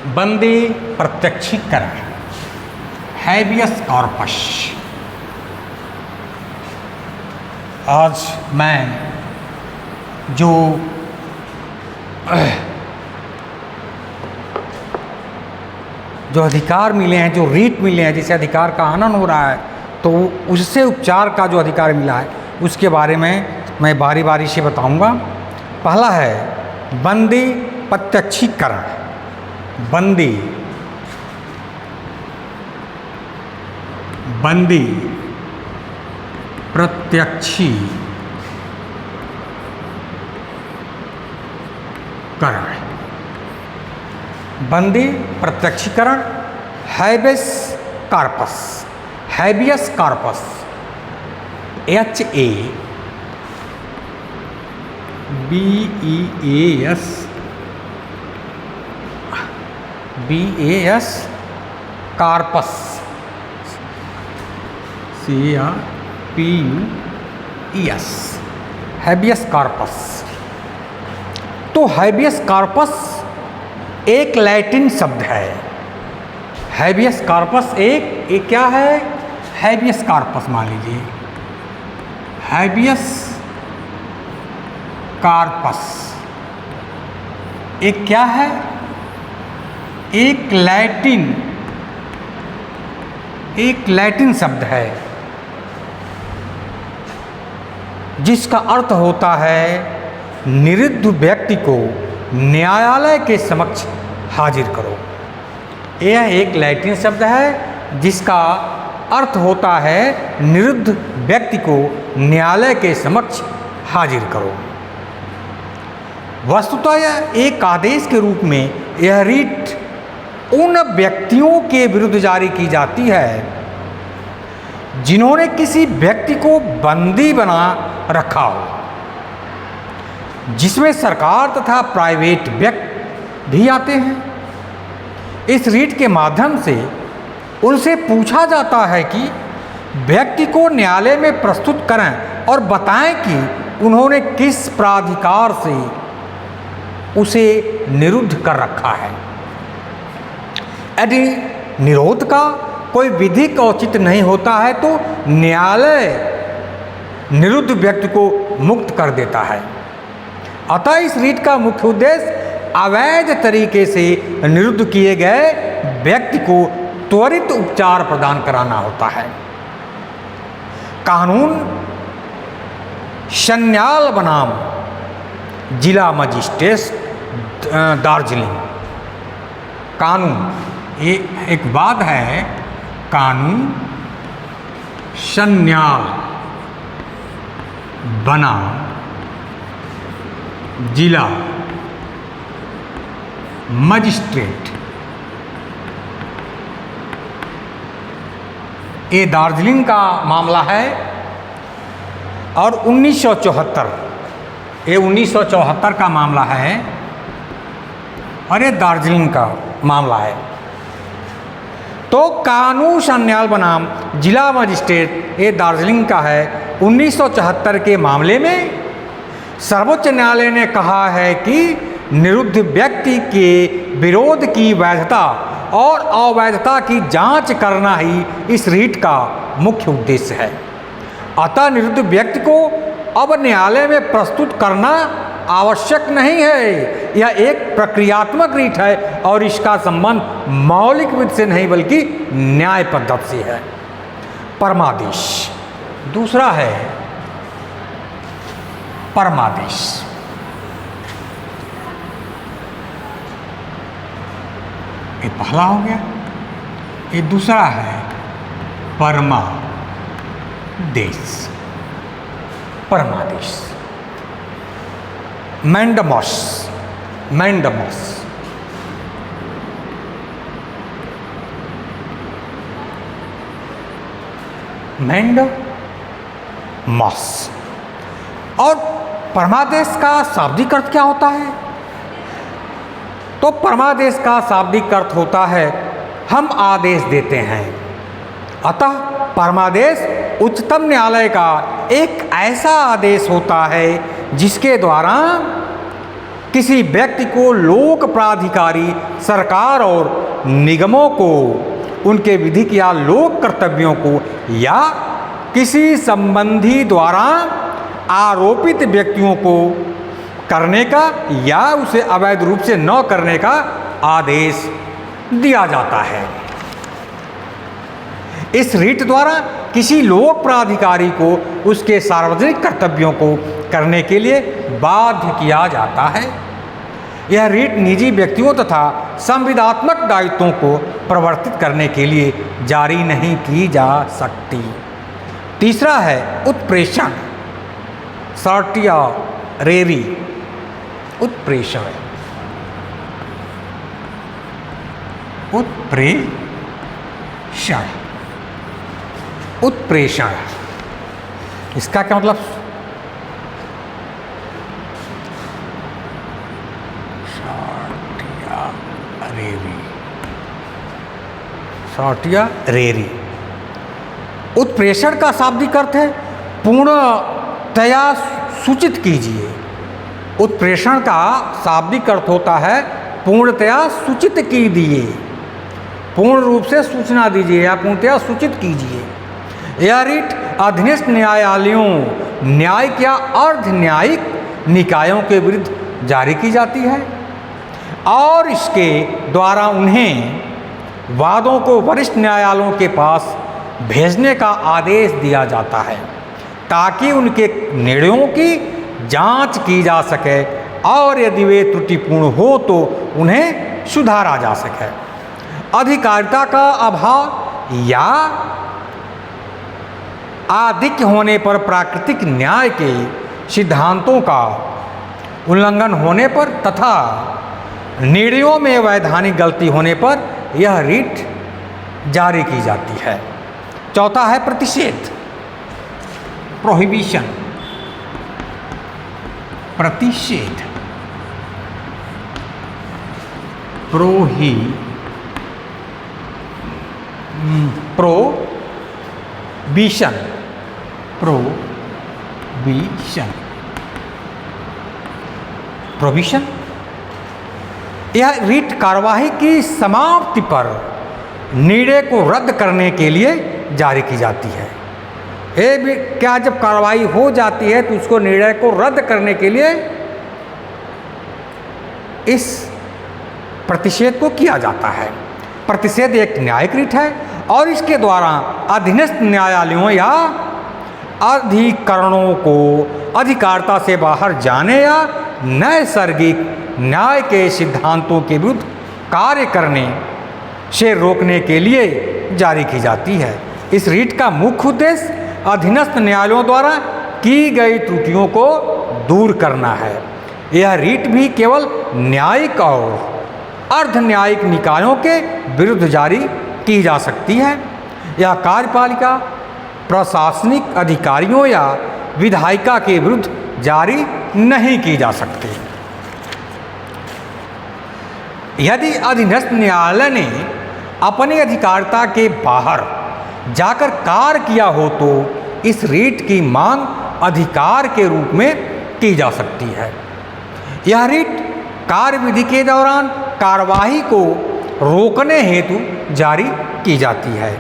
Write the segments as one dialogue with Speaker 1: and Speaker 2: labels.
Speaker 1: बंदी प्रत्यक्षीकरण, habeas corpus. आज मैं जो अधिकार मिले हैं, जो रीट मिले हैं, जिसे अधिकार का हनन हो रहा है, तो उससे उपचार का जो अधिकार मिला है उसके बारे में मैं बारी बारी से बताऊंगा। पहला है बंदी प्रत्यक्षीकरण। बंदी प्रत्यक्षीकरण, habeas corpus, habeas corpus, HABEAS corpus, CARPUS, habeas corpus. तो हैबियस कॉर्पस एक लैटिन शब्द है। हैबियस कॉर्पस एक क्या है? हैबियस कॉर्पस मान लीजिए, हैबियस कॉर्पस एक क्या है? एक लैटिन शब्द है जिसका अर्थ होता है निरुद्ध व्यक्ति को न्यायालय के समक्ष हाजिर करो। यह एक लैटिन शब्द है जिसका अर्थ होता है निरुद्ध व्यक्ति को न्यायालय के समक्ष हाजिर करो। वस्तुतः यह एक आदेश के रूप में यह रीट उन व्यक्तियों के विरुद्ध जारी की जाती है जिन्होंने किसी व्यक्ति को बंदी बना रखा हो, जिसमें सरकार तथा प्राइवेट व्यक्ति भी आते हैं। इस रीट के माध्यम से उनसे पूछा जाता है कि व्यक्ति को न्यायालय में प्रस्तुत करें और बताएं कि उन्होंने किस प्राधिकार से उसे निरुद्ध कर रखा है। यदि निरोध का कोई विधिक औचित्य नहीं होता है तो न्यायालय निरुद्ध व्यक्ति को मुक्त कर देता है। अतः इस रीट का मुख्य उद्देश्य अवैध तरीके से निरुद्ध किए गए व्यक्ति को त्वरित उपचार प्रदान कराना होता है। कानून सन्याल बनाम जिला मजिस्ट्रेट दार्जिलिंग। कानून ये एक वाद है, कानून सन्याल बनाम जिला मजिस्ट्रेट, ये दार्जिलिंग का मामला है और 1974, ये 1974 का मामला है और ये दार्जिलिंग का मामला है। तो कानून सन्याल बनाम जिला मजिस्ट्रेट ये दार्जिलिंग का है। 1974 के मामले में सर्वोच्च न्यायालय ने कहा है कि निरुद्ध व्यक्ति के विरोध की वैधता और अवैधता की जांच करना ही इस रीट का मुख्य उद्देश्य है। अतः निरुद्ध व्यक्ति को अब न्यायालय में प्रस्तुत करना आवश्यक नहीं है। यह एक प्रक्रियात्मक रीट है और इसका संबंध मौलिक विधि से नहीं बल्कि न्याय पद्धति से है। परमादेश दूसरा है। परमादेश ये पहला हो गया, ये दूसरा है परमादेश। परमादेश मैंडमॉस, मैंडमॉस मैंडमॉस। और परमादेश का शाब्दिक अर्थ क्या होता है? तो परमादेश का शाब्दिक अर्थ होता है हम आदेश देते हैं। अतः परमादेश उच्चतम न्यायालय का एक ऐसा आदेश होता है जिसके द्वारा किसी व्यक्ति को लोक प्राधिकारी सरकार और निगमों को उनके विधिक या लोक कर्तव्यों को या किसी संबंधी द्वारा आरोपित व्यक्तियों को करने का या उसे अवैध रूप से न करने का आदेश दिया जाता है। इस रीट द्वारा किसी लोक प्राधिकारी को उसके सार्वजनिक कर्तव्यों को करने के लिए बाध्य किया जाता है। यह रीट निजी व्यक्तियों तथा संविदात्मक दायित्वों को प्रवर्तित करने के लिए जारी नहीं की जा सकती। तीसरा है उत्प्रेषण, सर्टियरेरी। उत्प्रेषण, उत्प्रेषण, उत्प्रेषण, इसका क्या मतलब? सर्टियरेरी। उत्प्रेषण का शाब्दिक अर्थ है पूर्णतया सूचित कीजिए। उत्प्रेषण का शाब्दिक अर्थ होता है पूर्णतया सूचित कीजिए, पूर्ण रूप से सूचना दीजिए या पूर्णतया सूचित कीजिए। यह रीट अधीनस्थ न्यायालयों, न्यायिक या अर्ध न्यायिक निकायों के विरुद्ध जारी की जाती है और इसके द्वारा उन्हें वादों को वरिष्ठ न्यायालयों के पास भेजने का आदेश दिया जाता है ताकि उनके निर्णयों की जांच की जा सके और यदि वे त्रुटिपूर्ण हो तो उन्हें सुधारा जा सके। अधिकारिता का अभाव या आधिक्य होने पर प्राकृतिक न्याय के सिद्धांतों का उल्लंघन होने पर तथा निर्णयों में वैधानिक गलती होने पर यह रीट जारी की जाती है। चौथा है प्रतिषेध, प्रोहिबिशन, प्रतिषेध, प्रोहिबिशन, प्रोहिबिशन, प्रोहिबिशन। यह रीट कार्यवाही की समाप्ति पर निर्णय को रद्द करने के लिए जारी की जाती है। ये भी क्या, जब कार्रवाई हो जाती है तो उसको निर्णय को रद्द करने के लिए इस प्रतिषेध को किया जाता है। प्रतिषेध एक न्यायिक रीट है और इसके द्वारा अधीनस्थ न्यायालयों या अधिकरणों को अधिकारिता से बाहर जाने या नैसर्गिक न्याय के सिद्धांतों के विरुद्ध कार्य करने से रोकने के लिए जारी की जाती है। इस रीट का मुख्य उद्देश्य अधीनस्थ न्यायालयों द्वारा की गई त्रुटियों को दूर करना है। यह रीट भी केवल न्यायिक और अर्ध न्यायिक निकायों के विरुद्ध जारी की जा सकती है। यह कार्यपालिका, प्रशासनिक अधिकारियों या विधायिका के विरुद्ध जारी नहीं की जा सकती। यदि अधीनस्थ न्यायालय ने अपनी अधिकारिता के बाहर जाकर कार्य किया हो तो इस रीट की मांग अधिकार के रूप में की जा सकती है। यह रीट कार्यविधि के दौरान कार्यवाही को रोकने हेतु जारी की जाती है।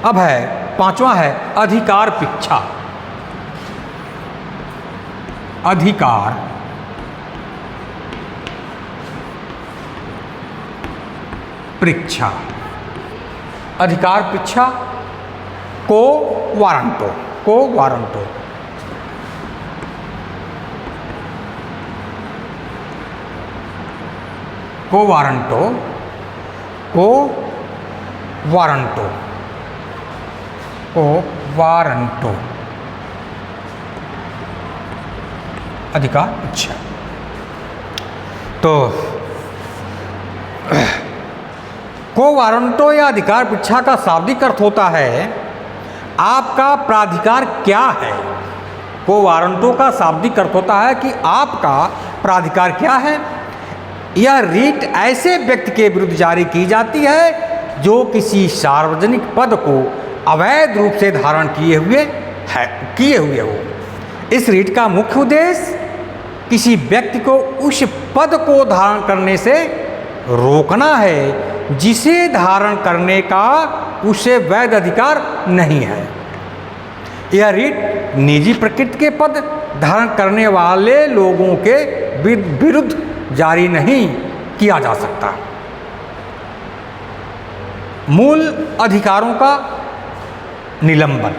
Speaker 1: अब है पांचवा है अधिकार परीक्षा। अधिकार परीक्षा, अधिकार परीक्षा को वारंटो, को वारंटो, को वारंटो, को वारंटो, को वारंटो, अधिकार परीक्षा। तो को वारंटो या अधिकार परीक्षा का शाब्दिक अर्थ होता है आपका प्राधिकार क्या है। को वारंटो का शाब्दिक अर्थ होता है कि आपका प्राधिकार क्या है। यह रीट ऐसे व्यक्ति के विरुद्ध जारी की जाती है जो किसी सार्वजनिक पद को अवैध रूप से धारण किए हुए हो। इस रीट का मुख्य उद्देश्य किसी व्यक्ति को उस पद को धारण करने से रोकना है जिसे धारण करने का उसे वैध अधिकार नहीं है। यह रिट निजी प्रकृति के पद धारण करने वाले लोगों के विरुद्ध जारी नहीं किया जा सकता। मूल अधिकारों का निलंबन।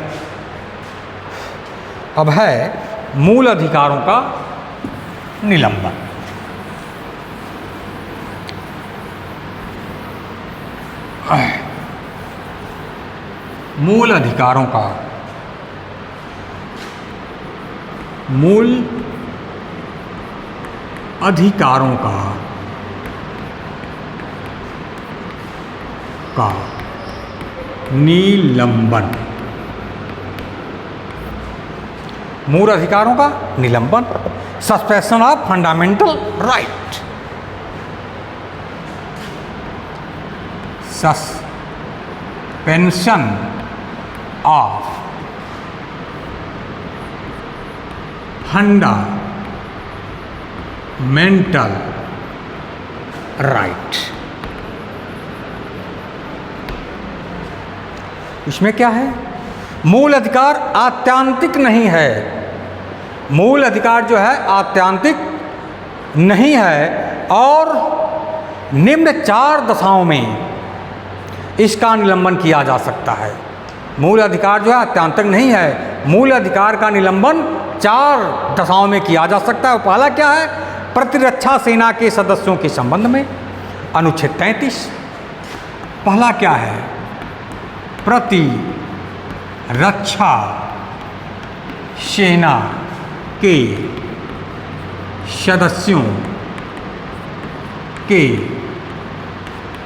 Speaker 1: अब है मूल अधिकारों का निलंबन। मूल अधिकारों का निलंबन। मूल अधिकारों का निलंबन। Suspension of fundamental right. Suspension of fundamental right. इसमें क्या है? मूल अधिकार आत्यांतिक नहीं है। मूल अधिकार जो है आत्यांतिक नहीं है और निम्न 4 दशाओं में इसका निलंबन किया जा सकता है। मूल अधिकार जो है आत्यांतिक नहीं है। मूल अधिकार का निलंबन 4 दशाओं में किया जा सकता है। पहला क्या है? प्रतिरक्षा सेना के सदस्यों के संबंध में अनुच्छेद 33। पहला क्या है? प्रतिरक्षा सेना के सदस्यों के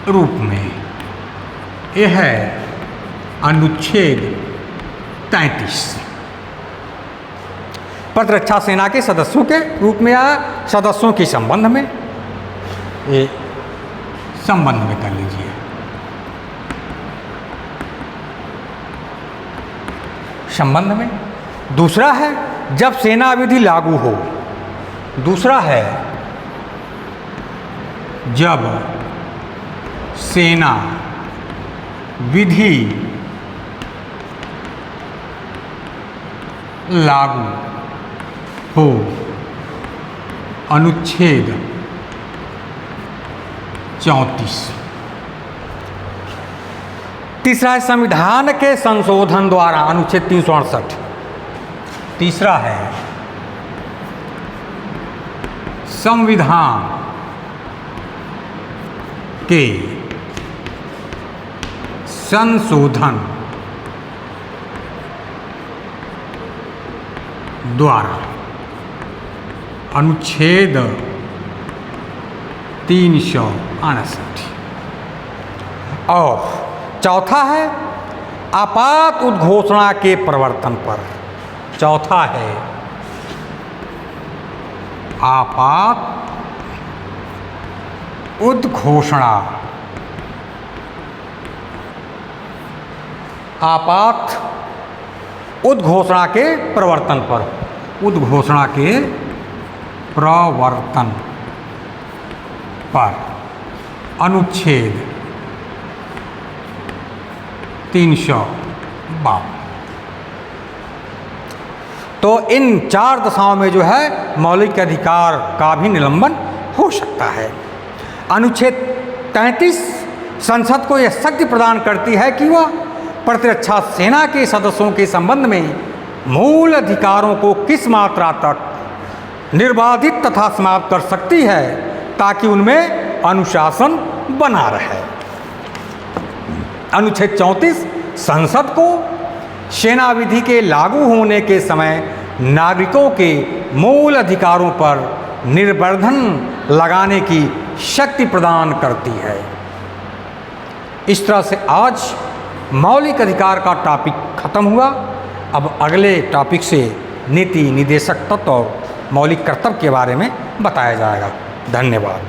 Speaker 1: रूप में। यह है अनुच्छेद 33। प्रतिरक्षा सेना के सदस्यों के रूप में या सदस्यों के संबंध में, ये संबंध में कर लीजिए। संबंध में। दूसरा है जब सेना विधि लागू हो। दूसरा है जब सेना विधि लागू हो। अनुच्छेद 34। तीसरा है संविधान के संशोधन द्वारा, अनुच्छेद 368। तीसरा है संविधान के संशोधन द्वारा, अनुच्छेद 368। और चौथा है आपात उद्घोषणा के प्रवर्तन पर। चौथा है आपात उद्घोषणा। आपात उद्घोषणा के प्रवर्तन पर। उद्घोषणा के प्रवर्तन पर अनुच्छेद 352। तो इन 4 दशाओं में जो है मौलिक अधिकार का भी निलंबन हो सकता है। अनुच्छेद 33 संसद को यह शक्ति प्रदान करती है कि वह प्रतिरक्षा सेना के सदस्यों के संबंध में मूल अधिकारों को किस मात्रा तक निर्बाधित तथा समाप्त कर सकती है ताकि उनमें अनुशासन बना रहे। अनुच्छेद 34 संसद को सेना विधि के लागू होने के समय नागरिकों के मूल अधिकारों पर निर्बंधन लगाने की शक्ति प्रदान करती है। इस तरह से आज मौलिक अधिकार का टॉपिक खत्म हुआ। अब अगले टॉपिक से नीति, निदेशक तत्व और मौलिक कर्तव्य के बारे में बताया जाएगा। धन्यवाद।